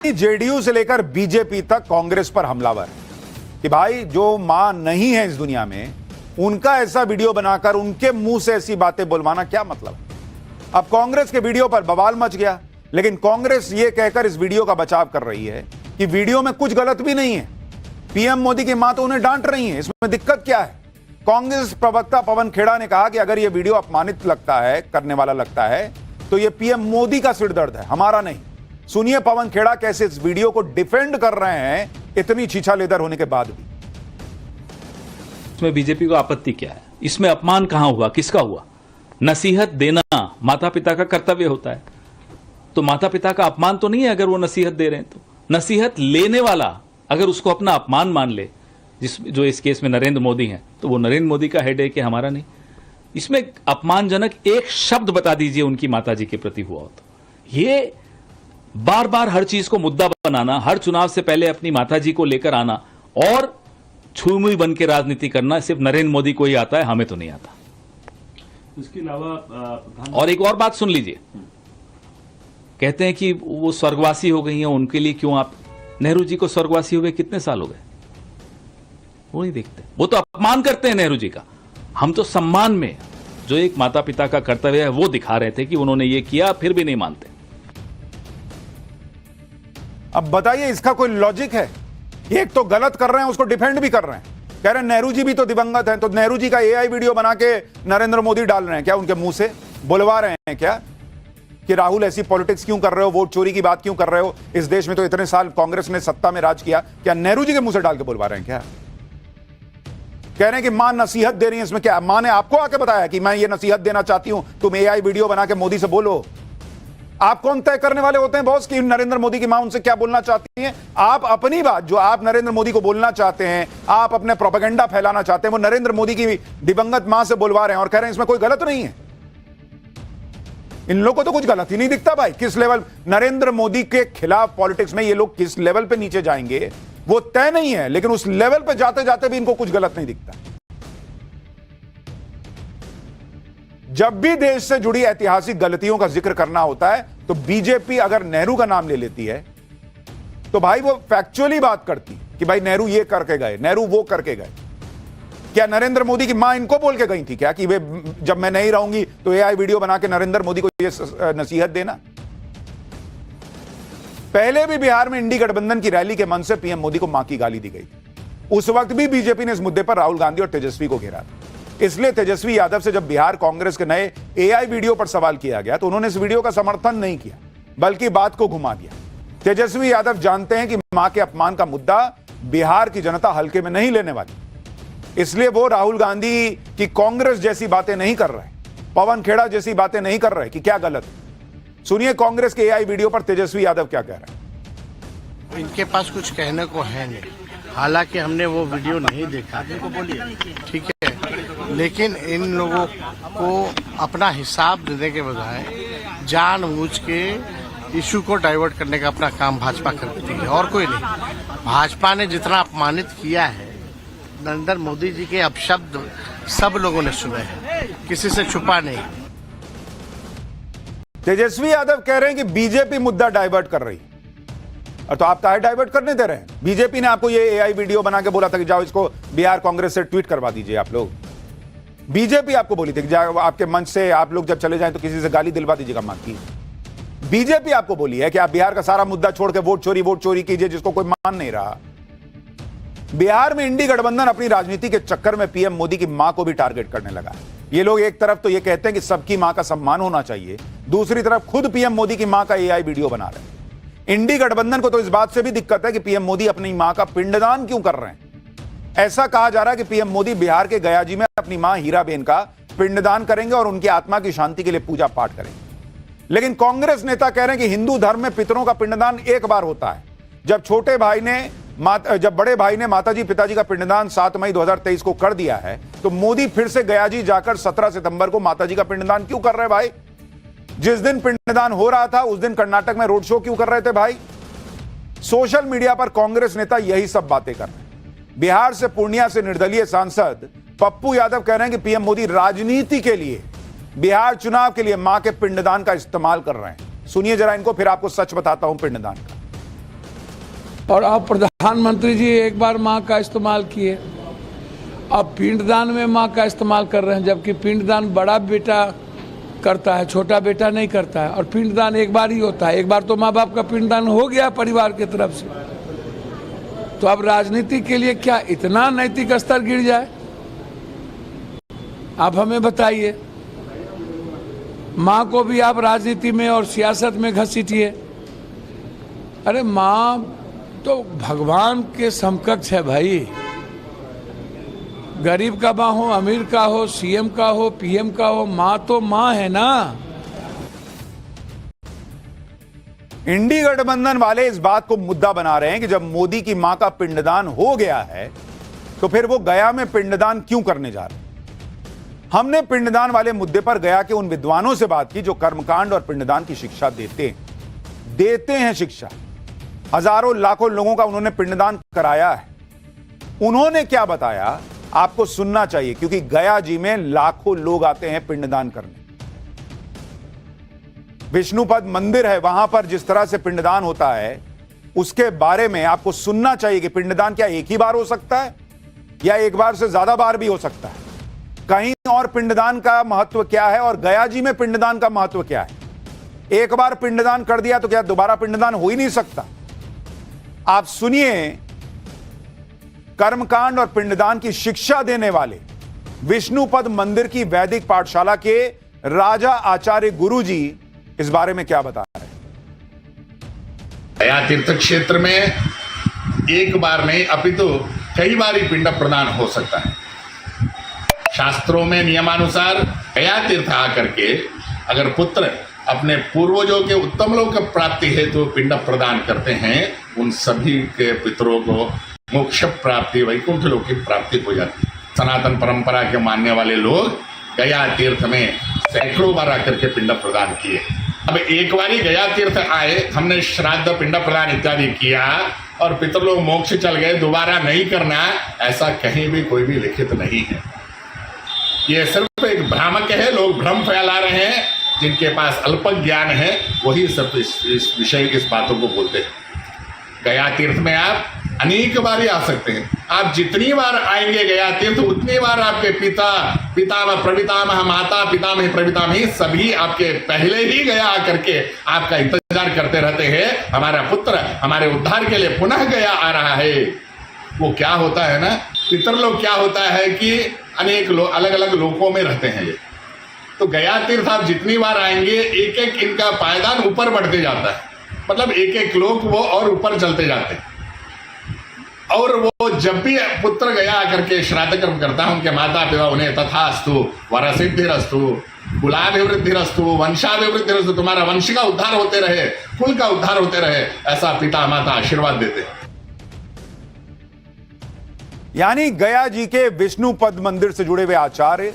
JDU से लेकर BJP तक कांग्रेस पर हमलावर है कि भाई जो मां नहीं है इस दुनिया में उनका ऐसा वीडियो बनाकर उनके मुंह से ऐसी बातें बुलवाना क्या मतलब है। अब कांग्रेस के वीडियो पर बवाल मच गया, लेकिन कांग्रेस यह कहकर इस वीडियो का बचाव कर रही है कि वीडियो में कुछ गलत भी नहीं है। पीएम मोदी की मां तो उन्हें डांट रही है, इसमें दिक्कत क्या है। कांग्रेस प्रवक्ता पवन खेड़ा ने कहा कि अगर यह वीडियो अपमानित लगता है, करने वाला लगता है, तो यह पीएम मोदी का सिरदर्द है, हमारा नहीं। सुनिए पवन खेड़ा कैसे इस वीडियो को डिफेंड कर रहे हैं इतनी छीछालेदर होने के बाद भी। इसमें बीजेपी को आपत्ति क्या है? इसमें अपमान कहां हुआ, किसका हुआ? नसीहत देना माता पिता का कर्तव्य होता है, तो माता पिता का अपमान तो नहीं है अगर वो नसीहत दे रहे हैं। तो नसीहत लेने वाला अगर उसको अपना अपमान मान ले, जो इस केस में नरेंद्र मोदी हैं, तो वो नरेंद्र मोदी का हेड है कि हमारा नहीं। इसमें अपमानजनक एक शब्द बता दीजिए उनकी माता जी के प्रति हुआ हो तो। ये बार बार हर चीज को मुद्दा बनाना, हर चुनाव से पहले अपनी माताजी को लेकर आना और छुई बन के राजनीति करना सिर्फ नरेंद्र मोदी को ही आता है, हमें तो नहीं आता। इसके अलावा और एक और बात सुन लीजिए, कहते हैं कि वो स्वर्गवासी हो गई हैं, उनके लिए क्यों आप? नेहरू जी को स्वर्गवासी हुए कितने साल हो गए? वो नहीं देखते, वो तो अपमान करते हैं नेहरू जी का। हम तो सम्मान में जो एक माता पिता का कर्तव्य है वो दिखा रहे थे कि उन्होंने ये किया, फिर भी नहीं मानते। अब बताइए इसका कोई लॉजिक है? एक तो गलत कर रहे हैं, उसको डिफेंड भी कर रहे हैं, कह रहे हैं नेहरू जी भी तो दिवंगत हैं, तो नेहरू जी का एआई वीडियो बना के नरेंद्र मोदी डाल रहे हैं क्या? उनके मुंह से बुलवा रहे हैं क्या कि राहुल ऐसी पॉलिटिक्स क्यों कर रहे हो, वोट चोरी की बात क्यों कर रहे हो? इस देश में तो इतने साल कांग्रेस ने सत्ता में राज किया, क्या नेहरू जी के मुंह से डाल के बुलवा रहे हैं क्या? कह रहे हैं कि मां नसीहत दे रही है, इसमें क्या? मां ने आपको आके बताया कि मैं ये नसीहत देना चाहती हूं, तुम एआई वीडियो बना के मोदी से बोलो? आप कौन तय करने वाले होते हैं बॉस कि नरेंद्र मोदी की मां उनसे क्या बोलना चाहती हैं? आप अपनी बात जो आप नरेंद्र मोदी को बोलना चाहते हैं, आप अपने प्रोपेगेंडा फैलाना चाहते हैं, वो नरेंद्र मोदी की दिवंगत मां से बुलवा रहे हैं और कह रहे हैं इसमें कोई गलत नहीं है। इन लोगों को तो कुछ गलत ही नहीं दिखता भाई। किस लेवल नरेंद्र मोदी के खिलाफ पॉलिटिक्स में ये लोग किस लेवल पे नीचे जाएंगे वो तय नहीं है, लेकिन उस लेवल पे जाते जाते भी इनको कुछ गलत नहीं दिखता। जब भी देश से जुड़ी ऐतिहासिक गलतियों का जिक्र करना होता है तो बीजेपी अगर नेहरू का नाम ले लेती है तो भाई वो फैक्चुअली बात करती कि भाई नेहरू ये करके गए, नेहरू वो करके गए। क्या नरेंद्र मोदी की मां इनको बोल के गई थी क्या कि वे जब मैं नहीं रहूंगी तो एआई वीडियो बना के नरेंद्र मोदी को ये नसीहत देना? पहले भी बिहार में इंडी गठबंधन की रैली के मन से पीएम मोदी को मां की गाली दी गई थी। उस वक्त भी बीजेपी ने इस मुद्दे पर राहुल गांधी और तेजस्वी को घेरा था। इसलिए तेजस्वी यादव से जब बिहार कांग्रेस के नए एआई वीडियो पर सवाल किया गया तो उन्होंने इस वीडियो का समर्थन नहीं किया, बल्कि बात को घुमा दिया। तेजस्वी यादव जानते हैं कि मां के अपमान का मुद्दा बिहार की जनता हल्के में नहीं लेने वाली, इसलिए वो राहुल गांधी की कांग्रेस जैसी बातें नहीं कर रहे, पवन खेड़ा जैसी बातें नहीं कर रहे कि क्या गलत है। सुनिए कांग्रेस के एआई वीडियो पर तेजस्वी यादव क्या कह रहे हैं। इनके पास कुछ कहने को है नहीं, हालांकि हमने वो वीडियो नहीं देखा, ठीक है, लेकिन इन लोगों को अपना हिसाब देने के बजाय जानबूझ के इशू को डाइवर्ट करने का अपना काम भाजपा करती है और कोई नहीं। भाजपा ने जितना अपमानित किया है नरेंद्र मोदी जी के अपशब्द सब लोगों ने सुने हैं, किसी से छुपा नहीं। तेजस्वी यादव कह रहे हैं कि बीजेपी मुद्दा डाइवर्ट कर रही है, और तो आप काहे डाइवर्ट करने दे रहे हैं? बीजेपी ने आपको ये एआई वीडियो बना के बोला था कि जाओ इसको बिहार कांग्रेस से ट्वीट करवा दीजिए। आप लोग बीजेपी आपको बोली थी कि जाओ आपके मंच से आप लोग जब चले जाएं तो किसी से गाली दिलवा दीजिएगा मां की। बीजेपी आपको बोली है कि आप बिहार का सारा मुद्दा छोड़ के वोट चोरी कीजिए, जिसको कोई मान नहीं रहा। बिहार में इंडी गठबंधन अपनी राजनीति के चक्कर में पीएम मोदी की मां को भी टारगेट करने लगा है। ये लोग एक तरफ तो ये कहते हैं कि सबकी मां का सम्मान होना चाहिए, दूसरी तरफ खुद पीएम मोदी की मां का एआई वीडियो बना रहे हैं। इंडी गठबंधन को तो इस बात से भी दिक्कत है कि पीएम मोदी अपनी मां का पिंडदान क्यों कर रहे हैं। ऐसा कहा जा रहा है कि पीएम मोदी बिहार के गया जी में अपनी मां हीराबेन का पिंडदान करेंगे और उनकी आत्मा की शांति के लिए पूजा पाठ करेंगे। लेकिन कांग्रेस नेता कह रहे हैं कि हिंदू धर्म में पितरों का पिंडदान एक बार होता है। जब बड़े भाई ने माताजी पिताजी का पिंडदान 7 मई 2023 को कर दिया है, तो मोदी फिर से गया जी जाकर 17 सितंबर को माताजी का पिंडदान क्यों कर रहे हैं भाई? जिस दिन पिंडदान हो रहा था उस दिन कर्नाटक में रोड शो क्यों कर रहे थे भाई? सोशल मीडिया पर कांग्रेस नेता यही सब बातें कर रहे हैं। बिहार से पूर्णिया से निर्दलीय सांसद पप्पू यादव कह रहे हैं कि पीएम मोदी राजनीति के लिए, बिहार चुनाव के लिए मां के पिंडदान का इस्तेमाल कर रहे हैं। सुनिए जरा इनको, फिर आपको सच बताता हूं पिंडदान का। और अब प्रधानमंत्री जी एक बार माँ का इस्तेमाल किए, अब पिंडदान में माँ का इस्तेमाल कर रहे हैं, जबकि पिंडदान बड़ा बेटा करता है, छोटा बेटा नहीं करता है। और पिंडदान एक बार ही होता है, एक बार तो माँ बाप का पिंडदान हो गया परिवार की तरफ से, तो अब राजनीति के लिए क्या इतना नैतिक स्तर गिर जाए? आप हमें बताइए। माँ को भी आप राजनीति में और सियासत में घसीटिए। अरे माँ तो भगवान के समकक्ष है भाई। गरीब का माँ हो, अमीर का हो, सीएम का हो, पीएम का हो, माँ तो माँ है ना। इंडी गठबंधन वाले इस बात को मुद्दा बना रहे हैं कि जब मोदी की मां का पिंडदान हो गया है तो फिर वो गया में पिंडदान क्यों करने जा रहे हैं। हमने पिंडदान वाले मुद्दे पर गया के उन विद्वानों से बात की जो कर्मकांड और पिंडदान की शिक्षा देते हैं शिक्षा। हजारों लाखों लोगों का उन्होंने पिंडदान कराया है। उन्होंने क्या बताया आपको सुनना चाहिए, क्योंकि गया जी में लाखों लोग आते हैं पिंडदान करने। विष्णुपद मंदिर है, वहां पर जिस तरह से पिंडदान होता है उसके बारे में आपको सुनना चाहिए कि पिंडदान क्या एक ही बार हो सकता है या एक बार से ज्यादा बार भी हो सकता है। कहीं और पिंडदान का महत्व क्या है और गया जी में पिंडदान का महत्व क्या है। एक बार पिंडदान कर दिया तो क्या दोबारा पिंडदान हो ही नहीं सकता। आप सुनिए कर्मकांड और पिंडदान की शिक्षा देने वाले विष्णुपद मंदिर की वैदिक पाठशाला के राजा आचार्य गुरु जी इस बारे में क्या बता रहे हैं। गया तीर्थ क्षेत्र में एक बार नहीं अपितु कई बार ही पिंड प्रदान हो सकता है। शास्त्रों में नियमानुसार गया तीर्थ आकर के अगर पुत्र अपने पूर्वजों के उत्तम लोक प्राप्ति हेतु पिंड प्रदान करते हैं, उन सभी के पितरों को मोक्ष प्राप्ति, वैकुंठ लोक की प्राप्ति हो जाती है। सनातन परंपरा के मानने वाले लोग गया तीर्थ में सैकड़ों बार आकर के पिंड प्रदान किए। अब एक बार ही गया तीर्थ आए, हमने श्राद्ध पिंड प्रदान इत्यादि किया और पितरलोक मोक्ष चल गए, दोबारा नहीं करना, ऐसा कहीं भी कोई भी लिखित नहीं है। ये सिर्फ एक भ्रामक है। लोग भ्रम फैला रहे हैं। जिनके पास अल्प ज्ञान है वही सिर्फ इस विषय इस बातों को बोलते हैं। गया तीर्थ में आप अनेक बार ही आ सकते हैं। आप जितनी बार आएंगे गया तीर्थ उतनी बार आपके पिता, पितामह, प्रपितामह, माता, पितामह, प्रपितामह सभी आपके पहले ही गया आकर के आपका इंतजार करते रहते हैं। हमारा पुत्र हमारे उद्धार के लिए पुनः गया आ रहा है। वो क्या होता है ना, पितरलोक क्या होता है कि अनेक लोग अलग अलग लोकों में रहते हैं। ये तो गया तीर्थ आप जितनी बार आएंगे एक एक इनका पायदान ऊपर बढ़ते जाता है। मतलब एक एक लोक वो और ऊपर चलते जाते हैं। और वो जब भी पुत्र गया आकर के श्राद्ध कर्म करता है, उनके माता पिता उन्हें तथास्तु वरसिद्धिरस्तु कुलाभिवृद्धिरस्तु वंशाभिवृद्धिरस्तु, तुम्हारा वंश का उद्धार होते रहे, कुल का उद्धार होते रहे, ऐसा पिता माता आशीर्वाद देते हैं। यानी गया जी के विष्णुपद मंदिर से जुड़े हुए आचार्य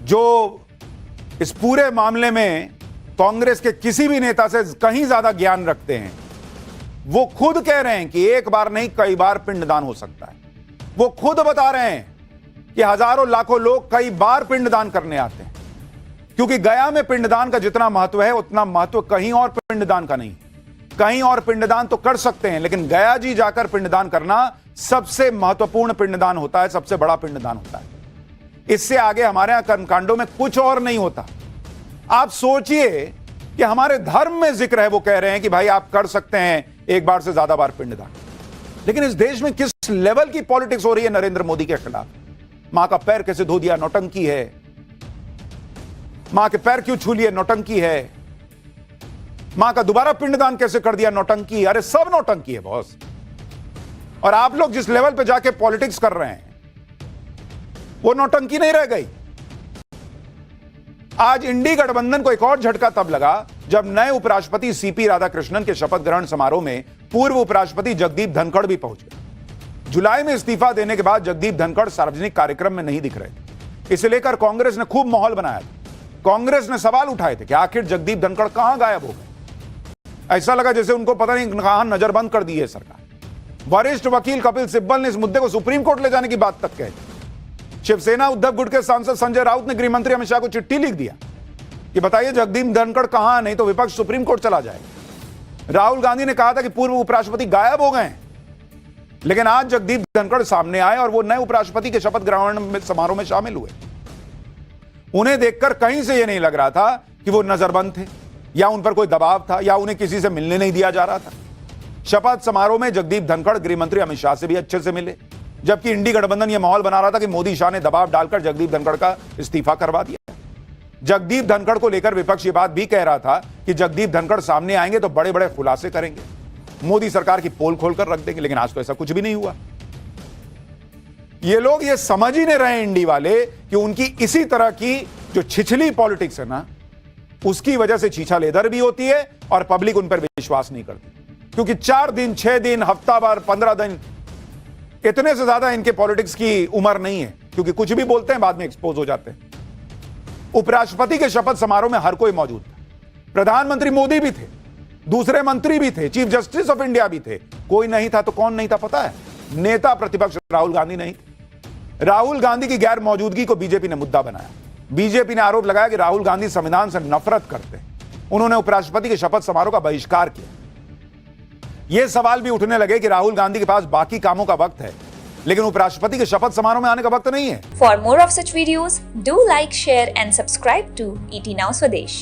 जो इस पूरे मामले में कांग्रेस के किसी भी नेता से कहीं ज्यादा ज्ञान रखते हैं, वो खुद कह रहे हैं कि एक बार नहीं कई बार पिंडदान हो सकता है। वो खुद बता रहे हैं कि हजारों लाखों लोग कई बार पिंडदान करने आते हैं, क्योंकि गया में पिंडदान का जितना महत्व है उतना महत्व कहीं और पिंडदान का नहीं। कहीं और पिंडदान तो कर सकते हैं, लेकिन गया जी जाकर पिंडदान करना सबसे महत्वपूर्ण पिंडदान होता है, सबसे बड़ा पिंडदान होता है। इससे आगे हमारे यहां कर्मकांडों में कुछ और नहीं होता। आप सोचिए कि हमारे धर्म में जिक्र है, वो कह रहे हैं कि भाई आप कर सकते हैं एक बार से ज्यादा बार पिंडदान। लेकिन इस देश में किस लेवल की पॉलिटिक्स हो रही है नरेंद्र मोदी के खिलाफ। मां का पैर कैसे धो दिया, नौटंकी है। मां के पैर क्यों छू लिए, नौटंकी है। मां का दोबारा पिंडदान कैसे कर दिया, नौटंकी। अरे सब नौटंकी है बॉस। और आप लोग जिस लेवल पे जाके पॉलिटिक्स कर रहे हैं वो नौटंकी नहीं रह गई। आज इंडी गठबंधन को एक और झटका तब लगा जब नए उपराष्ट्रपति सीपी राधाकृष्णन के शपथ ग्रहण समारोह में पूर्व उपराष्ट्रपति जगदीप धनखड़ भी पहुंच गए। जुलाई में इस्तीफा देने के बाद जगदीप धनखड़ सार्वजनिक कार्यक्रम में नहीं दिख रहे थे। इसे लेकर कांग्रेस ने खूब माहौल बनाया था। कांग्रेस ने सवाल उठाए थे कि आखिर जगदीप धनखड़ कहां गायब हो गए। ऐसा लगा जैसे उनको पता नहीं कहां नजरबंद कर दी है सरकार। वरिष्ठ वकील कपिल सिब्बल ने इस मुद्दे को सुप्रीम कोर्ट ले जाने की बात तक कही। शिवसेना उद्धव गुट के सांसद संजय राउत ने गृह मंत्री अमित शाह को चिट्ठी लिख दिया कि बताइए जगदीप धनखड़ कहां, नहीं तो विपक्ष सुप्रीम कोर्ट चला जाएगा। राहुल गांधी ने कहा था कि पूर्व उपराष्ट्रपति गायब हो गए, लेकिन आज जगदीप धनखड़ सामने आए और वो नए उपराष्ट्रपति के शपथ ग्रहण समारोह में शामिल हुए। उन्हें देखकर कहीं से यह नहीं लग रहा था कि वो नजरबंद थे या उन पर कोई दबाव था या उन्हें किसी से मिलने नहीं दिया जा रहा था। शपथ समारोह में जगदीप धनखड़ गृह मंत्री अमित शाह से भी अच्छे से मिले, जबकि इंडी गठबंधन यह माहौल बना रहा था कि मोदी शाह ने दबाव डालकर जगदीप धनखड़ का इस्तीफा करवा दिया। जगदीप धनखड़ को लेकर विपक्ष ये बात भी कह रहा था कि जगदीप धनखड़ सामने आएंगे तो बड़े बड़े खुलासे करेंगे, मोदी सरकार की पोल खोलकर रख देंगे, लेकिन आज तो ऐसा कुछ भी नहीं हुआ। ये लोग ये समझ ही नहीं रहे इंडी वाले कि उनकी इसी तरह की जो छिछली पॉलिटिक्स है ना, उसकी वजह से छीछा लेदर भी होती है और पब्लिक उन पर विश्वास नहीं करती, क्योंकि 4 दिन 6 दिन हफ्ता भर 15 दिन इतने से ज्यादा इनके पॉलिटिक्स की उम्र नहीं है, क्योंकि कुछ भी बोलते हैं बाद में एक्सपोज हो जाते हैं। उपराष्ट्रपति के शपथ समारोह में हर कोई मौजूद था, प्रधानमंत्री मोदी भी थे, दूसरे मंत्री भी थे, चीफ जस्टिस ऑफ इंडिया भी थे। कोई नहीं था तो कौन नहीं था पता है? नेता प्रतिपक्ष राहुल गांधी नहीं। राहुल गांधी की गैर मौजूदगी को बीजेपी ने मुद्दा बनाया। बीजेपी ने आरोप लगाया कि राहुल गांधी संविधान से नफरत करते हैं। उन्होंने उपराष्ट्रपति के शपथ समारोह का बहिष्कार किया। यह सवाल भी उठने लगे कि राहुल गांधी के पास बाकी कामों का वक्त है, लेकिन उपराष्ट्रपति के शपथ समारोह में आने का वक्त नहीं है। For more of such videos, do like, share and subscribe to ET Now Swadesh.